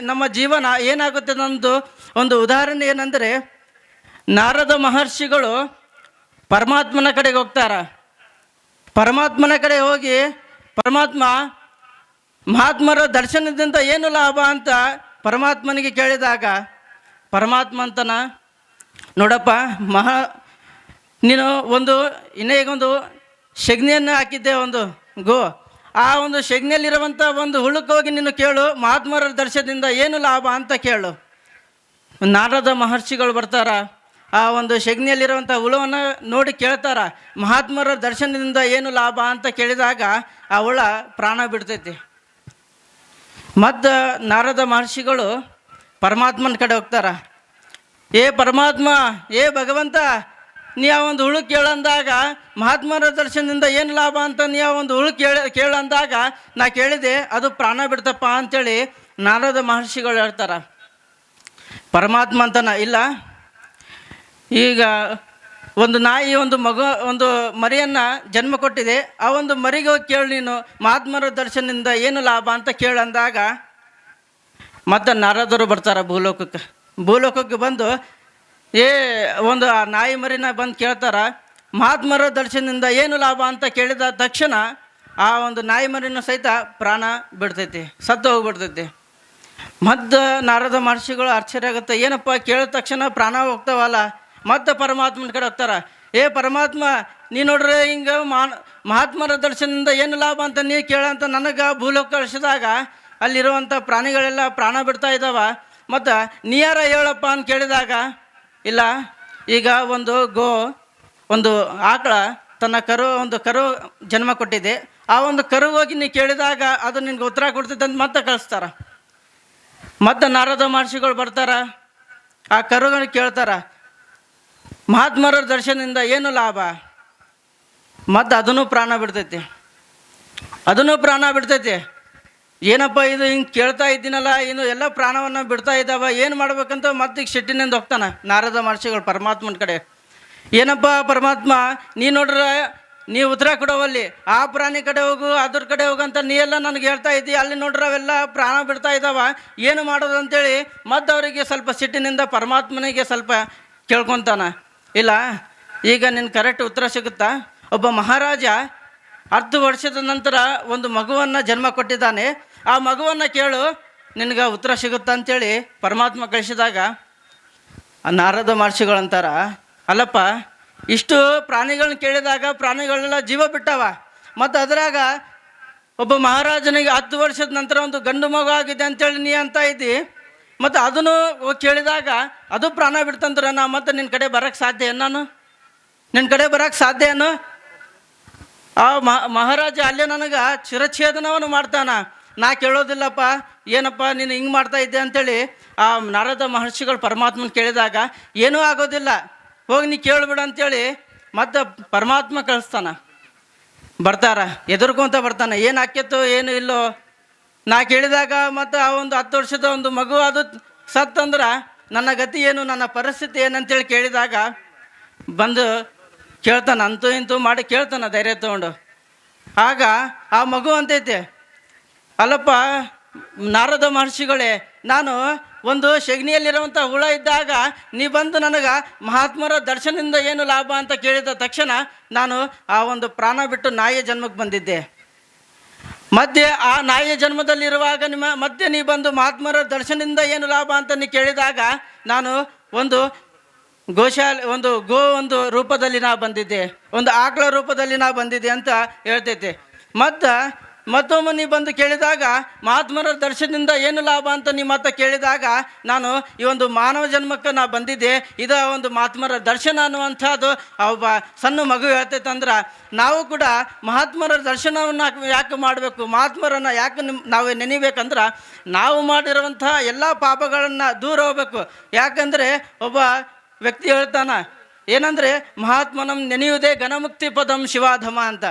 ನಮ್ಮ ಜೀವನ ಏನಾಗುತ್ತೆ ಅನ್ನೋದು ಒಂದು ಉದಾಹರಣೆ ಏನಂದರೆ, ನಾರದ ಮಹರ್ಷಿಗಳು ಪರಮಾತ್ಮನ ಕಡೆಗೆ ಹೋಗ್ತಾರ. ಪರಮಾತ್ಮನ ಕಡೆ ಹೋಗಿ ಮಹಾತ್ಮರ ದರ್ಶನದಿಂದ ಏನು ಲಾಭ ಅಂತ ಪರಮಾತ್ಮನಿಗೆ ಕೇಳಿದಾಗ, ಪರಮಾತ್ಮ ಅಂತನ, ನೋಡಪ್ಪ ನೀನು ಈಗೊಂದು ಶಗ್ನಿಯನ್ನು ಹಾಕಿದ್ದೆ, ಒಂದು ಗೋ, ಆ ಒಂದು ಶಗ್ನಿಯಲ್ಲಿರುವಂಥ ಒಂದು ಹುಳುಕ್ಕೆ ಹೋಗಿ ನೀನು ಕೇಳು, ಮಹಾತ್ಮರ ದರ್ಶನದಿಂದ ಏನು ಲಾಭ ಅಂತ ಕೇಳು. ನಾರದ ಮಹರ್ಷಿಗಳು ಬರ್ತಾರ, ಆ ಒಂದು ಶಗ್ನಿಯಲ್ಲಿರುವಂಥ ಹುಳವನ್ನು ನೋಡಿ ಕೇಳ್ತಾರ, ಮಹಾತ್ಮರ ದರ್ಶನದಿಂದ ಏನು ಲಾಭ ಅಂತ ಕೇಳಿದಾಗ ಆ ಹುಳ ಪ್ರಾಣ ಬಿಡ್ತೈತಿ. ಮತ್ತು ನಾರದ ಮಹರ್ಷಿಗಳು ಪರಮಾತ್ಮನ ಕಡೆ ಹೋಗ್ತಾರ. ಪರಮಾತ್ಮ, ಭಗವಂತ, ನೀ ಆ ಒಂದು ಹುಳು ಕೇಳಂದಾಗ ಮಹಾತ್ಮರ ದರ್ಶನದಿಂದ ಏನು ಲಾಭ ಅಂತ ನೀ ಆ ಒಂದು ಹುಳು ಕೇಳಂದಾಗ ನಾ ಕೇಳಿದೆ, ಅದು ಪ್ರಾಣ ಬಿಡ್ತಪ್ಪ ಅಂಥೇಳಿ ನಾರದ ಮಹರ್ಷಿಗಳು ಹೇಳ್ತಾರ. ಪರಮಾತ್ಮ ಅಂತನ, ಇಲ್ಲ, ಈಗ ಒಂದು ನಾಯಿ ಒಂದು ಮರಿಯನ್ನು ಜನ್ಮ ಕೊಟ್ಟಿದೆ, ಆ ಒಂದು ಮರಿಗೆ ಹೋಗಿ ಕೇಳಿ ನೀನು ಮಹಾತ್ಮರ ದರ್ಶನದಿಂದ ಏನು ಲಾಭ ಅಂತ ಕೇಳಂದಾಗ ಮತ್ತು ನಾರದರು ಬರ್ತಾರೆ ಭೂಲೋಕಕ್ಕೆ ಬಂದು ಒಂದು ಆ ನಾಯಿ ಮರಿನ ಬಂದು ಕೇಳ್ತಾರ, ಮಹಾತ್ಮರ ದರ್ಶನದಿಂದ ಏನು ಲಾಭ ಅಂತ ಕೇಳಿದ ತಕ್ಷಣ ಆ ಒಂದು ನಾಯಿ ಮರಿನ ಸಹಿತ ಪ್ರಾಣ ಬಿಡ್ತೈತಿ, ಸತ್ತು ಹೋಗ್ಬಿಡ್ತೈತಿ. ಮತ್ತು ನಾರದ ಮಹರ್ಷಿಗಳು ಆಶ್ಚರ್ಯ ಆಗುತ್ತೆ, ಏನಪ್ಪ ಕೇಳಿದ ತಕ್ಷಣ ಪ್ರಾಣ ಹೋಗ್ತಾವಲ್ಲ. ಮತ್ತು ಪರಮಾತ್ಮನ ಕಡೆ ಹೋಗ್ತಾರ, ಪರಮಾತ್ಮ, ನೀ ನೋಡ್ರಿ ಹಿಂಗೆ ಮಹಾತ್ಮರ ದರ್ಶನದಿಂದ ಏನು ಲಾಭ ಅಂತ ನೀ ಕೇಳಂತ ನನಗೆ ಭೂಲೋಕ ಕಳಿಸಿದಾಗ ಅಲ್ಲಿರುವಂಥ ಪ್ರಾಣಿಗಳೆಲ್ಲ ಪ್ರಾಣ ಬಿಡ್ತಾ ಇದ್ದಾವ, ಮತ್ತು ನೀ ಯಾರ ಹೇಳಪ್ಪ ಅಂತ ಕೇಳಿದಾಗ, ಇಲ್ಲ, ಈಗ ಒಂದು ಆಕಳ ತನ್ನ ಕರು ಜನ್ಮ ಕೊಟ್ಟಿದೆ, ಆ ಒಂದು ಕರು ಹೋಗಿ ನೀ ಕೇಳಿದಾಗ ಅದು ನಿನ್ಗೆ ಉತ್ತರ ಕೊಡ್ತೈತೆ ಅಂತ ಮತ್ತೆ ಕಳಿಸ್ತಾರ. ಮತ್ತು ನಾರದ ಮಹರ್ಷಿಗಳು ಬರ್ತಾರ, ಆ ಕರುಗಳಿಗೆ ಕೇಳ್ತಾರ, ಮಹಾತ್ಮರ ದರ್ಶನದಿಂದ ಏನು ಲಾಭ? ಮತ್ತು ಅದನ್ನು ಪ್ರಾಣ ಬಿಡ್ತೈತಿ. ಏನಪ್ಪ ಇದು ಹಿಂಗೆ ಕೇಳ್ತಾ ಇದ್ದೀನಲ್ಲ, ಇನ್ನು ಎಲ್ಲ ಪ್ರಾಣವನ್ನು ಬಿಡ್ತಾ ಇದ್ದಾವ, ಏನು ಮಾಡ್ಬೇಕಂತ ಮತ್ತೆ ಈಗ ಸಿಟ್ಟಿನಿಂದ ಹೋಗ್ತಾನೆ ನಾರದ ಮಹರ್ಷಿಗಳು ಪರಮಾತ್ಮನ ಕಡೆ. ಏನಪ್ಪ ಪರಮಾತ್ಮ, ನೀ ನೋಡ್ರೆ ನೀ ಉತ್ತರ ಕೊಡೋವಲ್ಲಿ, ಆ ಪ್ರಾಣಿ ಕಡೆ ಹೋಗು, ಅದ್ರ ಕಡೆ ಹೋಗಂತ ನೀ ಎಲ್ಲ ನನಗೆ ಹೇಳ್ತಾ ಇದ್ದಿ, ಅಲ್ಲಿ ನೋಡ್ರೆ ಅವೆಲ್ಲ ಪ್ರಾಣ ಬಿಡ್ತಾ ಇದ್ದಾವ, ಏನು ಮಾಡೋದು ಅಂತೇಳಿ ಮತ್ತು ಅವರಿಗೆ ಸ್ವಲ್ಪ ಸಿಟ್ಟಿನಿಂದ ಪರಮಾತ್ಮನಿಗೆ ಸ್ವಲ್ಪ ಕೇಳ್ಕೊತಾನ. ಇಲ್ಲ, ಈಗ ನಿನ್ನ ಕರೆಕ್ಟ್ ಉತ್ತರ ಸಿಗುತ್ತಾ? ಒಬ್ಬ ಮಹಾರಾಜ 10 ವರ್ಷದ ನಂತರ ಒಂದು ಮಗುವನ್ನು ಜನ್ಮ ಕೊಟ್ಟಿದ್ದಾನೆ, ಆ ಮಗುವನ್ನು ಕೇಳು, ನಿನಗೆ ಉತ್ತರ ಸಿಗುತ್ತಾ ಅಂತೇಳಿ ಪರಮಾತ್ಮ ಕಳಿಸಿದಾಗ ನಾರದ ಮಹರ್ಷಿಗಳಂತಾರ, ಅಲ್ಲಪ್ಪ, ಇಷ್ಟು ಪ್ರಾಣಿಗಳನ್ನ ಕೇಳಿದಾಗ ಪ್ರಾಣಿಗಳೆಲ್ಲ ಜೀವ ಬಿಟ್ಟವ, ಮತ್ತು ಅದರಾಗ ಒಬ್ಬ ಮಹಾರಾಜನಿಗೆ 10 ವರ್ಷದ ನಂತರ ಒಂದು ಗಂಡು ಮಗು ಆಗಿದೆ ಅಂತೇಳಿ ನೀ ಅಂತ ಇದ್ದಿ, ಮತ್ತು ಅದನ್ನು ಕೇಳಿದಾಗ ಅದು ಪ್ರಾಣ ಬಿಡ್ತಂದ್ರೆ ನಾ ಮತ್ತೆ ನಿನ್ನ ಕಡೆ ಬರೋಕ್ಕೆ ಸಾಧ್ಯ ಏನು? ಆ ಮಹಾರಾಜ ಅಲ್ಲೇ ನನಗೆ ಶಿರಚ್ಛೇದನವನ್ನು ಮಾಡ್ತಾನ, ನಾ ಕೇಳೋದಿಲ್ಲಪ್ಪ, ಏನಪ್ಪ ನೀನು ಹಿಂಗೆ ಮಾಡ್ತಾ ಇದ್ದೆ ಅಂಥೇಳಿ ಆ ನಾರದ ಮಹರ್ಷಿಗಳು ಪರಮಾತ್ಮನ ಕೇಳಿದಾಗ, ಏನೂ ಆಗೋದಿಲ್ಲ, ಹೋಗಿ ನೀ ಕೇಳಿಬಿಡು ಅಂಥೇಳಿ ಮತ್ತು ಪರಮಾತ್ಮ ಕಳಿಸ್ತಾನ. ಬರ್ತಾರ, ಎದುರ್ಕೊಂತ ಬರ್ತಾನೆ, ಏನು ಆಕ್ಕಿತ್ತು ಏನು ಇಲ್ಲೋ, ನಾ ಕೇಳಿದಾಗ ಮತ್ತು ಆ ಒಂದು 10 ವರ್ಷದ ಒಂದು ಮಗು ಅದು ಸತ್ತಂದ್ರೆ ನನ್ನ ಗತಿ ಏನು, ನನ್ನ ಪರಿಸ್ಥಿತಿ ಏನಂತೇಳಿ ಕೇಳಿದಾಗ ಬಂದು ಕೇಳ್ತಾನೆ, ಅಂತೂ ಇಂತೂ ಮಾಡಿ ಕೇಳ್ತಾನೆ ಧೈರ್ಯ ತೊಗೊಂಡು. ಆಗ ಆ ಮಗು ಅಂತೈತೆ, ಅಲ್ಲಪ್ಪ ನಾರದ ಮಹರ್ಷಿಗಳೇ, ನಾನು ಒಂದು ಶಗ್ನಿಯಲ್ಲಿರುವಂಥ ಹುಳ ಇದ್ದಾಗ ನೀ ಬಂದು ನನಗೆ ಮಹಾತ್ಮರ ದರ್ಶನದಿಂದ ಏನು ಲಾಭ ಅಂತ ಕೇಳಿದ ತಕ್ಷಣ ನಾನು ಆ ಒಂದು ಪ್ರಾಣ ಬಿಟ್ಟು ನಾಯಿಯ ಜನ್ಮಕ್ಕೆ ಬಂದಿದ್ದೆ. ಮಧ್ಯೆ ಆ ನಾಯಿಯ ಜನ್ಮದಲ್ಲಿರುವಾಗ ಮತ್ತೆ ನೀ ಬಂದು ಮಹಾತ್ಮರ ದರ್ಶನದಿಂದ ಏನು ಲಾಭ ಅಂತ ನೀ ಕೇಳಿದಾಗ ನಾನು ಒಂದು ಒಂದು ರೂಪದಲ್ಲಿ ನಾ ಬಂದಿದ್ದೆ, ಒಂದು ಆಕಳ ರೂಪದಲ್ಲಿ ನಾ ಬಂದಿದ್ದೆ ಅಂತ ಹೇಳ್ತೈತೆ. ಮತ್ತೊಮ್ಮೆ ನೀ ಬಂದು ಕೇಳಿದಾಗ ಮಹಾತ್ಮರ ದರ್ಶನದಿಂದ ಏನು ಲಾಭ ಅಂತ ನೀ ಮತ್ತೆ ಕೇಳಿದಾಗ ನಾನು ಈ ಒಂದು ಮಾನವ ಜನ್ಮಕ್ಕೆ ನಾ ಬಂದಿದ್ದೆ, ಇದು ಒಂದು ಮಹಾತ್ಮರ ದರ್ಶನ ಅನ್ನುವಂಥದ್ದು ಒಬ್ಬ ಸಣ್ಣ ಮಗು ಹೇಳ್ತೈತೆ. ಅಂದ್ರೆ ನಾವು ಕೂಡ ಮಹಾತ್ಮರ ದರ್ಶನವನ್ನು ಯಾಕೆ ಮಾಡಬೇಕು, ಮಹಾತ್ಮರನ್ನು ಯಾಕೆ ನಾವು ನೆನಿಬೇಕಂದ್ರೆ ನಾವು ಮಾಡಿರುವಂಥ ಎಲ್ಲ ಪಾಪಗಳನ್ನು ದೂರ ಹೋಗ್ಬೇಕು. ಯಾಕಂದರೆ ಒಬ್ಬ ವ್ಯಕ್ತಿ ಹೇಳ್ತಾನ, ಏನಂದರೆ ಮಹಾತ್ಮನಂ ನೆನೆಯುವುದೇ ಘನಮುಕ್ತಿ ಪದಂ ಶಿವಾಧಮ ಅಂತ.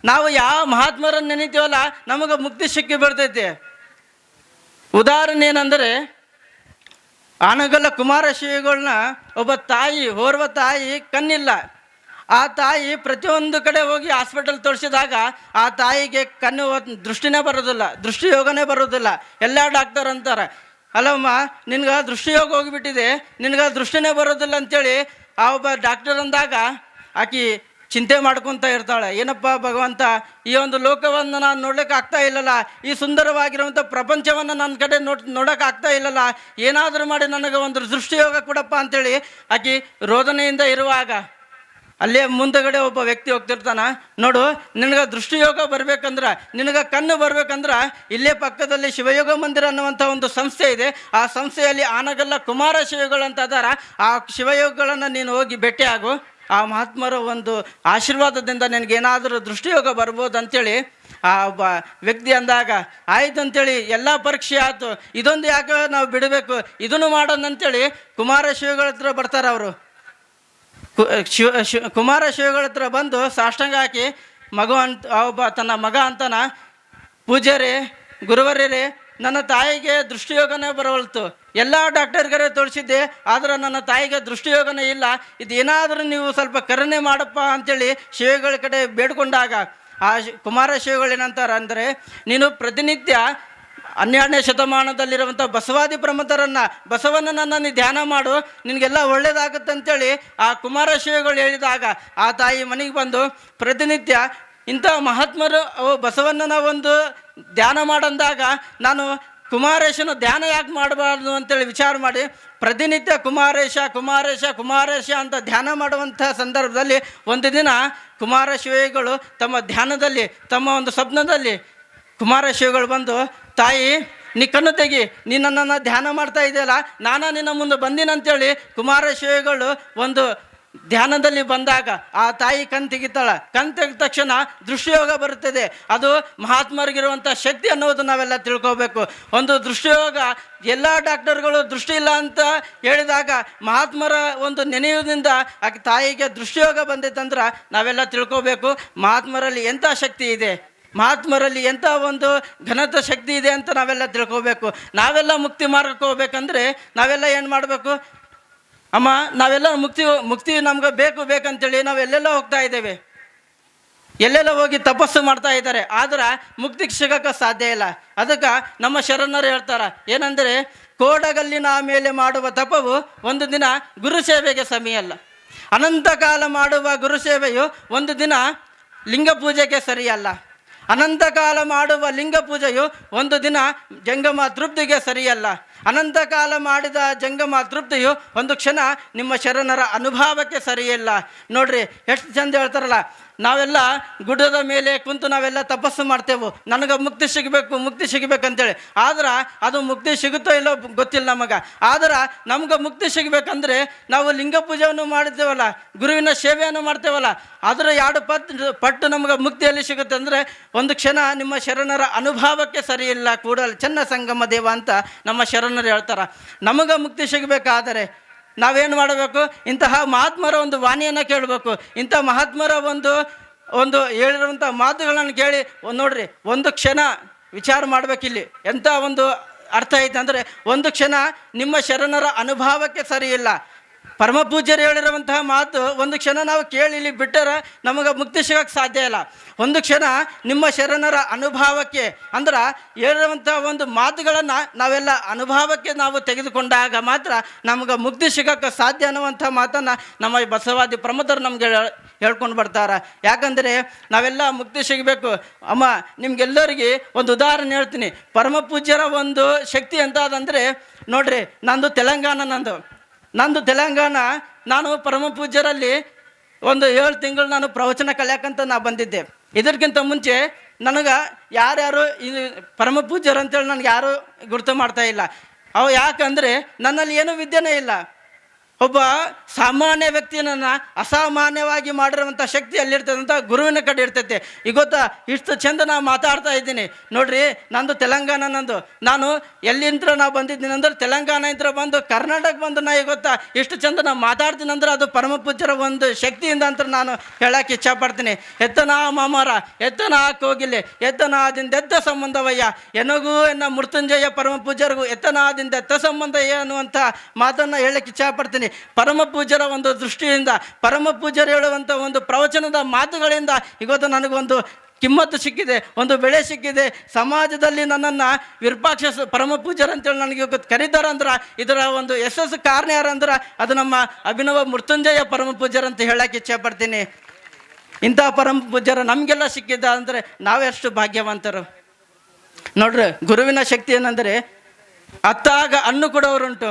ನಾವು ಯಾವ ಮಹಾತ್ಮರನ್ನು ನೆನಿತೀವಲ್ಲ ನಮಗೆ ಮುಕ್ತಿ ಸಿಕ್ಕಿ ಬರ್ತೈತಿ. ಉದಾಹರಣೆ ಏನಂದರೆ, ಆನಗಲ್ಲ ಕುಮಾರ ಶ್ರೀಗಳನ್ನ ಒಬ್ಬ ತಾಯಿ, ಓರ್ವ ತಾಯಿ ಕಣ್ಣಿಲ್ಲ, ಆ ತಾಯಿ ಪ್ರತಿಯೊಂದು ಕಡೆ ಹೋಗಿ ಹಾಸ್ಪಿಟಲ್ ತೋರಿಸಿದಾಗ ಆ ತಾಯಿಗೆ ಕಣ್ಣು ದೃಷ್ಟಿನೇ ಬರೋದಿಲ್ಲ, ದೃಷ್ಟಿಯೋಗನೇ ಬರೋದಿಲ್ಲ. ಎಲ್ಲ ಡಾಕ್ಟರ್ ಅಂತಾರೆ, ಅಲ್ಲಮ್ಮ ನಿನ್ಗೆ ದೃಷ್ಟಿಯೋಗ ಹೋಗಿಬಿಟ್ಟಿದೆ, ನಿನ್ಗೆ ದೃಷ್ಟಿನೇ ಬರೋದಿಲ್ಲ ಅಂಥೇಳಿ ಆ ಒಬ್ಬ ಡಾಕ್ಟರ್ ಅಂದಾಗ ಆಕಿ ಚಿಂತೆ ಮಾಡ್ಕೊತ ಇರ್ತಾಳೆ. ಏನಪ್ಪ ಭಗವಂತ, ಈ ಒಂದು ಲೋಕವನ್ನು ನಾನು ನೋಡ್ಲಿಕ್ಕೆ ಆಗ್ತಾ ಇಲ್ಲಲ್ಲ, ಈ ಸುಂದರವಾಗಿರುವಂಥ ಪ್ರಪಂಚವನ್ನು ನನ್ನ ಕಡೆ ನೋಡೋಕೆ ಆಗ್ತಾ ಇಲ್ಲಲ್ಲ, ಏನಾದರೂ ಮಾಡಿ ನನಗೆ ಒಂದು ದೃಷ್ಟಿಯೋಗ ಕೊಡಪ್ಪ ಅಂಥೇಳಿ ಆಕಿ ರೋದನೆಯಿಂದ ಇರುವಾಗ ಅಲ್ಲೇ ಮುಂದಗಡೆ ಒಬ್ಬ ವ್ಯಕ್ತಿ ಹೋಗ್ತಿರ್ತಾನೆ. ನೋಡು, ನಿನಗೆ ದೃಷ್ಟಿಯೋಗ ಬರ್ಬೇಕಂದ್ರೆ, ನಿನಗೆ ಕಣ್ಣು ಬರ್ಬೇಕಂದ್ರೆ ಇಲ್ಲೇ ಪಕ್ಕದಲ್ಲಿ ಶಿವಯೋಗ ಮಂದಿರ ಅನ್ನುವಂಥ ಒಂದು ಸಂಸ್ಥೆ ಇದೆ. ಆ ಸಂಸ್ಥೆಯಲ್ಲಿ ಆನಗಲ್ಲ ಕುಮಾರ ಶಿವಗಳು ಅಂತ ಅದಾರ. ಆ ಶಿವಯೋಗಗಳನ್ನು ನೀನು ಹೋಗಿ ಭೇಟಿಯಾಗು. ಆ ಮಹಾತ್ಮರ ಒಂದು ಆಶೀರ್ವಾದದಿಂದ ನಿನಗೇನಾದರೂ ದೃಷ್ಟಿಯೋಗ ಬರ್ಬೋದು ಅಂಥೇಳಿ ಆ ಒಬ್ಬ ವ್ಯಕ್ತಿ ಅಂದಾಗ, ಆಯ್ತು ಅಂತೇಳಿ ಎಲ್ಲ ಪರೀಕ್ಷೆ ಆಯ್ತು, ಇದೊಂದು ಯಾಕೆ ನಾವು ಬಿಡಬೇಕು, ಇದನ್ನು ಮಾಡೋಣ ಅಂಥೇಳಿ ಕುಮಾರ ಶಿವಗಳ ಹತ್ರ ಬರ್ತಾರೆ. ಅವರು ಕುಮಾರ ಶಿವಗಳ ಹತ್ರ ಬಂದು ಸಾಷ್ಟಾಂಗ ಹಾಕಿ ಮಗು ಅಂತ ಒಬ್ಬ ತನ್ನ ಮಗ ಅಂತಾನ, ಪೂಜಾರಿ ಗುರುವರ್ಯರೇ, ನನ್ನ ತಾಯಿಗೆ ದೃಷ್ಟಿಯೋಗನೇ ಬರವಲ್ತು, ಎಲ್ಲ ಡಾಕ್ಟರ್ಗರೇ ತೋರಿಸಿದ್ದೆ, ಆದರೆ ನನ್ನ ತಾಯಿಗೆ ದೃಷ್ಟಿಯೋಗನೇ ಇಲ್ಲ, ಇದೇನಾದರೂ ನೀವು ಸ್ವಲ್ಪ ಕರುಣೆ ಮಾಡಪ್ಪ ಅಂಥೇಳಿ ಶಿವಗಳ ಕಡೆ ಬೇಡ್ಕೊಂಡಾಗ ಆ ಕುಮಾರ ಶಿವಗಳು ಏನಂತಾರೆ ಅಂದರೆ, ನೀನು ಪ್ರತಿನಿತ್ಯ 12ನೇ ಶತಮಾನದಲ್ಲಿರುವಂಥ ಬಸವಾದಿ ಪ್ರಮಥರನ್ನು, ಬಸವಣ್ಣನನ್ನು ನೀ ಧ್ಯಾನ ಮಾಡು, ನಿನಗೆಲ್ಲ ಒಳ್ಳೇದಾಗುತ್ತೆ ಅಂತೇಳಿ ಆ ಕುಮಾರ ಶಿವಗಳು ಹೇಳಿದಾಗ ಆ ತಾಯಿ ಮನೆಗೆ ಬಂದು ಪ್ರತಿನಿತ್ಯ ಇಂಥ ಮಹಾತ್ಮರು ಬಸವಣ್ಣನ ಒಂದು ಧ್ಯಾನ ಮಾಡಂದಾಗ ನಾನು ಕುಮಾರೇಶನ ಧ್ಯಾನ ಯಾಕೆ ಮಾಡಬಾರ್ದು ಅಂತೇಳಿ ವಿಚಾರ ಮಾಡಿ ಪ್ರತಿನಿತ್ಯ ಕುಮಾರೇಶ ಕುಮಾರೇಶ ಕುಮಾರೇಶ ಅಂತ ಧ್ಯಾನ ಮಾಡುವಂಥ ಸಂದರ್ಭದಲ್ಲಿ ಒಂದು ದಿನ ಕುಮಾರ ಶಿವಗಳು ತಮ್ಮ ಧ್ಯಾನದಲ್ಲಿ, ತಮ್ಮ ಒಂದು ಸ್ವಪ್ನದಲ್ಲಿ ಕುಮಾರ ಶಿವಗಳು ಬಂದು, ತಾಯಿ ನೀ ಕಣ್ಣು ತೆಗಿ, ನೀ ನನ್ನನ್ನು ಧ್ಯಾನ ಮಾಡ್ತಾ ಇದೆಯಲ್ಲ, ನಾನು ನಿನ್ನ ಮುಂದೆ ಬಂದಿನಂತೇಳಿ ಕುಮಾರ ಶಿವಗಳು ಒಂದು ಧ್ಯಾನದಲ್ಲಿ ಬಂದಾಗ ಆ ತಾಯಿ ಕಣ್ ತೆಗಿತಾಳೆ. ಕಣ್ ತೆಗೆದ ತಕ್ಷಣ ದೃಷ್ಟಿಯೋಗ ಬರುತ್ತದೆ. ಅದು ಮಹಾತ್ಮರಿಗಿರುವಂಥ ಶಕ್ತಿ ಅನ್ನೋದು ನಾವೆಲ್ಲ ತಿಳ್ಕೋಬೇಕು. ಒಂದು ದೃಷ್ಟಿಯೋಗ ಎಲ್ಲ ಡಾಕ್ಟರ್ಗಳು ದೃಷ್ಟಿ ಇಲ್ಲ ಅಂತ ಹೇಳಿದಾಗ ಮಹಾತ್ಮರ ಒಂದು ನೆನೆಯುವುದರಿಂದ ಆ ತಾಯಿಗೆ ದೃಷ್ಟಿಯೋಗ ಬಂದೈತಂದ್ರೆ ನಾವೆಲ್ಲ ತಿಳ್ಕೋಬೇಕು ಮಹಾತ್ಮರಲ್ಲಿ ಎಂಥ ಶಕ್ತಿ ಇದೆ, ಮಹಾತ್ಮರಲ್ಲಿ ಎಂಥ ಒಂದು ಘನತ ಶಕ್ತಿ ಇದೆ ಅಂತ ನಾವೆಲ್ಲ ತಿಳ್ಕೋಬೇಕು. ನಾವೆಲ್ಲ ಮುಕ್ತಿ ಮಾರ್ಗಕ್ಕೆ ಹೋಗ್ಬೇಕಂದ್ರೆ ನಾವೆಲ್ಲ ಏನು ಮಾಡಬೇಕು? ಅಮ್ಮ, ನಾವೆಲ್ಲ ಮುಕ್ತಿ ನಮ್ಗೆ ಬೇಕಂತೇಳಿ ನಾವು ಎಲ್ಲೆಲ್ಲ ಹೋಗ್ತಾ ಇದ್ದೇವೆ, ಎಲ್ಲೆಲ್ಲ ಹೋಗಿ ತಪಸ್ಸು ಮಾಡ್ತಾ ಇದ್ದಾರೆ, ಆದ್ರೆ ಮುಕ್ತಿಗೆ ಸಿಗೋಕ್ಕೆ ಸಾಧ್ಯ ಇಲ್ಲ. ಅದಕ್ಕೆ ನಮ್ಮ ಶರಣರು ಹೇಳ್ತಾರೆ ಏನಂದರೆ, ಕೋಡಗಲ್ಲಿನ ಮೇಲೆ ಮಾಡುವ ತಪವು ಒಂದು ದಿನ ಗುರು ಸೇವೆಗೆ ಸಮಿಯಲ್ಲ, ಅನಂತ ಕಾಲ ಮಾಡುವ ಗುರು ಸೇವೆಯು ಒಂದು ದಿನ ಲಿಂಗ ಪೂಜೆಗೆ ಸರಿಯಲ್ಲ, ಅನಂತ ಕಾಲ ಮಾಡುವ ಲಿಂಗ ಪೂಜೆಯು ಒಂದು ದಿನ ಜಂಗಮ ತೃಪ್ತಿಗೆ ಸರಿಯಲ್ಲ, ಅನಂತ ಕಾಲ ಮಾಡಿದ ಜಂಗಮ ತೃಪ್ತಿಯು ಒಂದು ಕ್ಷಣ ನಿಮ್ಮ ಶರಣರ ಅನುಭವಕ್ಕೆ ಸರಿಯಿಲ್ಲ. ನೋಡ್ರಿ ಎಷ್ಟು ಚಂದ ಹೇಳ್ತಾರಲ್ಲ, ನಾವೆಲ್ಲ ಗುಡ್ಡದ ಮೇಲೆ ಕುಂತು ನಾವೆಲ್ಲ ತಪಸ್ಸು ಮಾಡ್ತೇವೆ, ನನಗೆ ಮುಕ್ತಿ ಸಿಗಬೇಕಂತೇಳಿ, ಆದ್ರೆ ಅದು ಮುಕ್ತಿ ಸಿಗುತ್ತೋ ಇಲ್ಲೋ ಗೊತ್ತಿಲ್ಲ ನಮಗೆ. ಆದ್ರೆ ನಮ್ಗೆ ಮುಕ್ತಿ ಸಿಗಬೇಕಂದ್ರೆ ನಾವು ಲಿಂಗ ಪೂಜೆಯನ್ನು ಮಾಡ್ತೇವಲ್ಲ, ಗುರುವಿನ ಸೇವೆಯನ್ನು ಮಾಡ್ತೇವಲ್ಲ, ಅದರ 2 ಪಟ್ಟು ನಮ್ಗೆ ಮುಕ್ತಿಯಲ್ಲಿ ಸಿಗುತ್ತೆ. ಅಂದರೆ ಒಂದು ಕ್ಷಣ ನಿಮ್ಮ ಶರಣರ ಅನುಭವಕ್ಕೆ ಸರಿಯಿಲ್ಲ, ಕೂಡಲೇ ಚೆನ್ನ ಸಂಗಮ ದೇವ ಅಂತ ನಮ್ಮ ಶರಣರು ಹೇಳ್ತಾರೆ. ನಮಗೆ ಮುಕ್ತಿ ಸಿಗಬೇಕಾದರೆ ನಾವೇನು ಮಾಡಬೇಕು? ಇಂತಹ ಮಹಾತ್ಮರ ಒಂದು ವಾಣಿಯನ್ನು ಕೇಳಬೇಕು. ಇಂಥ ಮಹಾತ್ಮರ ಒಂದು ಹೇಳಿರುವಂಥ ಮಾತುಗಳನ್ನು ಕೇಳಿ ನೋಡ್ರಿ, ಒಂದು ಕ್ಷಣ ವಿಚಾರ ಮಾಡಬೇಕಿಲ್ಲಿ. ಎಂಥ ಒಂದು ಅರ್ಥ ಐತೆ ಅಂದರೆ, ಒಂದು ಕ್ಷಣ ನಿಮ್ಮ ಶರಣರ ಅನುಭವಕ್ಕೆ ಸರಿಯಿಲ್ಲ. ಪರಮ ಪೂಜ್ಯರು ಹೇಳಿರುವಂತಹ ಮಾತು ಒಂದು ಕ್ಷಣ ನಾವು ಕೇಳಿ ಇಲ್ಲಿ ಬಿಟ್ಟರೆ ನಮಗೆ ಮುಕ್ತಿ ಸಿಗೋಕ್ಕೆ ಸಾಧ್ಯ ಇಲ್ಲ. ಒಂದು ಕ್ಷಣ ನಿಮ್ಮ ಶರಣರ ಅನುಭವಕ್ಕೆ ಅಂದ್ರೆ ಹೇಳಿರುವಂಥ ಒಂದು ಮಾತುಗಳನ್ನು ನಾವೆಲ್ಲ ಅನುಭವಕ್ಕೆ ನಾವು ತೆಗೆದುಕೊಂಡಾಗ ಮಾತ್ರ ನಮಗೆ ಮುಕ್ತಿ ಸಿಗೋಕ್ಕೆ ಸಾಧ್ಯ ಅನ್ನುವಂಥ ಮಾತನ್ನು ನಮ್ಮ ಬಸವಾದಿ ಪ್ರಮಥರು ನಮಗೆ ಹೇಳ್ಕೊಂಡು ಬರ್ತಾರೆ. ಯಾಕಂದರೆ ನಾವೆಲ್ಲ ಮುಕ್ತಿ ಸಿಗಬೇಕು. ಅಮ್ಮ, ನಿಮ್ಗೆಲ್ಲರಿಗೆ ಒಂದು ಉದಾಹರಣೆ ಹೇಳ್ತೀನಿ. ಪರಮ ಪೂಜ್ಯರ ಒಂದು ಶಕ್ತಿ ಎಂಥದಂದರೆ ನೋಡ್ರಿ, ನಂದು ತೆಲಂಗಾಣ. ನಾನು ಪರಮ ಪೂಜ್ಯರಲ್ಲಿ ಒಂದು 7 ತಿಂಗಳು ನಾನು ಪ್ರವಚನ ಕಲಿಯಾಕಂತ ನಾ ಬಂದಿದ್ದೆ. ಇದಕ್ಕಿಂತ ಮುಂಚೆ ನನಗೆ ಯಾರ್ಯಾರು ಇದು ಪರಮ ಪೂಜ್ಯರು ಅಂತೇಳಿ ನನಗೆ ಯಾರೂ ಗುರುತು ಮಾಡ್ತಾ ಇಲ್ಲ. ಅವು ಯಾಕಂದರೆ ನನ್ನಲ್ಲಿ ಏನೂ ವಿದ್ಯೆನೇ ಇಲ್ಲ. ಒಬ್ಬ ಸಾಮಾನ್ಯ ವ್ಯಕ್ತಿಯನ್ನು ಅಸಾಮಾನ್ಯವಾಗಿ ಮಾಡಿರುವಂಥ ಶಕ್ತಿ ಅಲ್ಲಿರ್ತದೆ ಅಂತ ಗುರುವಿನ ಕಡೆ ಇರ್ತೈತೆ. ಈಗ ಗೊತ್ತಾ, ಇಷ್ಟು ಚಂದ ನಾನು ಮಾತಾಡ್ತಾ ಇದ್ದೀನಿ ನೋಡ್ರಿ. ನಂದು ತೆಲಂಗಾಣ, ನಾನು ಎಲ್ಲಿಂದ ನಾವು ಬಂದಿದ್ದೀನಿ ಅಂದ್ರೆ ತೆಲಂಗಾಣ ಬಂದು ಕರ್ನಾಟಕ ಬಂದು ನಾ ಈಗ ಗೊತ್ತಾ ಇಷ್ಟು ಚಂದ ನಾನು ಮಾತಾಡ್ತೀನಿ ಅಂದ್ರೆ ಅದು ಪರಮ ಪೂಜ್ಯರ ಒಂದು ಶಕ್ತಿಯಿಂದ ಅಂತ ನಾನು ಹೇಳಕ್ಕೆ ಇಚ್ಛಪಡ್ತೀನಿ. ಎತ್ತನ ಮಾಮಾರ, ಎತ್ತನ ಕೋಗಿಲೆ, ಎತ್ತನಾದಿಂದ ಎತ್ತ ಸಂಬಂಧವಯ್ಯ, ಎನಗೂ ಎನ್ನ ಮೃತ್ಯುಂಜಯ ಪರಮ ಪೂಜ್ಯರಿಗೂ ಎತ್ತನಾದಿಂದ ಎತ್ತ ಸಂಬಂಧ ಅನ್ನುವಂಥ ಮಾತನ್ನು ಹೇಳಕ್ಕೆ ಇಚ್ಛಪಡ್ತೀನಿ. ಇದ್ದೀನಿ. ಪರಮ ಪೂಜ್ಯರ ಒಂದು ದೃಷ್ಟಿಯಿಂದ, ಪರಮ ಪೂಜ್ಯರು ಹೇಳುವಂಥ ಒಂದು ಪ್ರವಚನದ ಮಾತುಗಳಿಂದ ಇವತ್ತು ನನಗೊಂದು ಕಿಮ್ಮತ್ತು ಸಿಕ್ಕಿದೆ, ಒಂದು ಬೆಳೆ ಸಿಕ್ಕಿದೆ. ಸಮಾಜದಲ್ಲಿ ನನ್ನನ್ನು ವಿರೂಪಾಕ್ಷ ಪರಮ ಪೂಜ್ಯರು ಅಂತೇಳಿ ನನಗೆ ಕರೀತಾರಂದ್ರೆ ಇದರ ಒಂದು ಯಶಸ್ಸು ಕಾರಣ ಯಾರಂದ್ರೆ ಅದು ನಮ್ಮ ಅಭಿನವ ಮೃತ್ಯುಂಜಯ ಪರಮ ಪೂಜ್ಯರು ಅಂತ ಹೇಳಕ್ಕೆ ಇಚ್ಛೆ ಪಡ್ತೀನಿ. ಇಂಥ ಪರಮ ಪೂಜ್ಯರು ನಮಗೆಲ್ಲ ಸಿಕ್ಕಿದ್ದ ಅಂದರೆ ನಾವೆಷ್ಟು ಭಾಗ್ಯವಂತರು ನೋಡ್ರಿ. ಗುರುವಿನ ಶಕ್ತಿ ಏನಂದರೆ ಅತ್ತಾಗ ಹಣ್ಣು ಕೊಡೋರುಂಟು,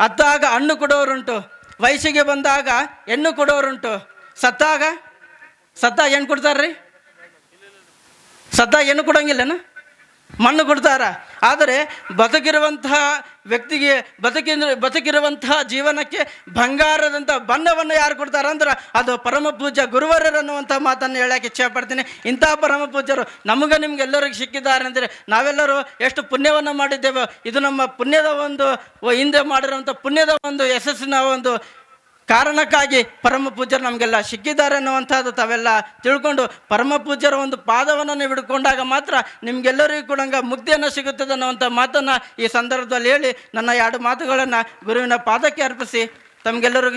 ಅತ್ತಾಗ ಹಣ್ಣು ಕೊಡೋರುಂಟು, ವಯಸ್ಸಿಗೆ ಬಂದಾಗ ಹೆಣ್ಣು ಕೊಡೋರುಂಟು, ಸತ್ತಾಗ ಏನು ಕೊಡ್ತಾರ್ರಿ? ಸತ್ತಾಗ ಏನು ಕೊಡೋಂಗಿಲ್ಲನ? ಮಣ್ಣು ಕೊಡ್ತಾರ. ಆದರೆ ಬದುಕಿರುವಂತಹ ವ್ಯಕ್ತಿಗೆ ಬದುಕಿರುವಂತಹ ಜೀವನಕ್ಕೆ ಬಂಗಾರದಂಥ ಬಣ್ಣವನ್ನು ಯಾರು ಕೊಡ್ತಾರಂದ್ರೆ ಅದು ಪರಮ ಪೂಜ್ಯ ಗುರುವರರು ಅನ್ನುವಂಥ ಮಾತನ್ನು ಹೇಳಕ್ಕೆ ಇಚ್ಛೆ ಪಡ್ತೀನಿ. ಇಂಥ ಪರಮ ಪೂಜ್ಯರು ನಿಮಗೆಲ್ಲರಿಗೂ ಸಿಕ್ಕಿದ್ದಾರೆ ಅಂದರೆ ನಾವೆಲ್ಲರೂ ಎಷ್ಟು ಪುಣ್ಯವನ್ನು ಮಾಡಿದ್ದೇವೆ. ಇದು ನಮ್ಮ ಪುಣ್ಯದ ಒಂದು ಹಿಂದೆ ಮಾಡಿರುವಂಥ ಪುಣ್ಯದ ಒಂದು ಯಶಸ್ಸಿನ ಒಂದು ಕಾರಣಕ್ಕಾಗಿ ಪರಮ ಪೂಜ್ಯರು ನಮಗೆಲ್ಲ ಸಿಕ್ಕಿದ್ದಾರೆ ಅನ್ನುವಂಥದ್ದು ತಾವೆಲ್ಲ ತಿಳ್ಕೊಂಡು ಪರಮ ಪೂಜ್ಯರ ಒಂದು ಪಾದವನ್ನು ನೀವು ಹಿಡ್ಕೊಂಡಾಗ ಮಾತ್ರ ನಿಮಗೆಲ್ಲರಿಗೂ ಕೂಡ ಮುಕ್ತಿಯನ್ನು ಸಿಗುತ್ತದೆ ಅನ್ನುವಂಥ ಮಾತನ್ನು ಈ ಸಂದರ್ಭದಲ್ಲಿ ಹೇಳಿ ನನ್ನ 2 ಮಾತುಗಳನ್ನು ಗುರುವಿನ ಪಾದಕ್ಕೆ ಅರ್ಪಿಸಿ ತಮಗೆಲ್ಲರಿಗೂ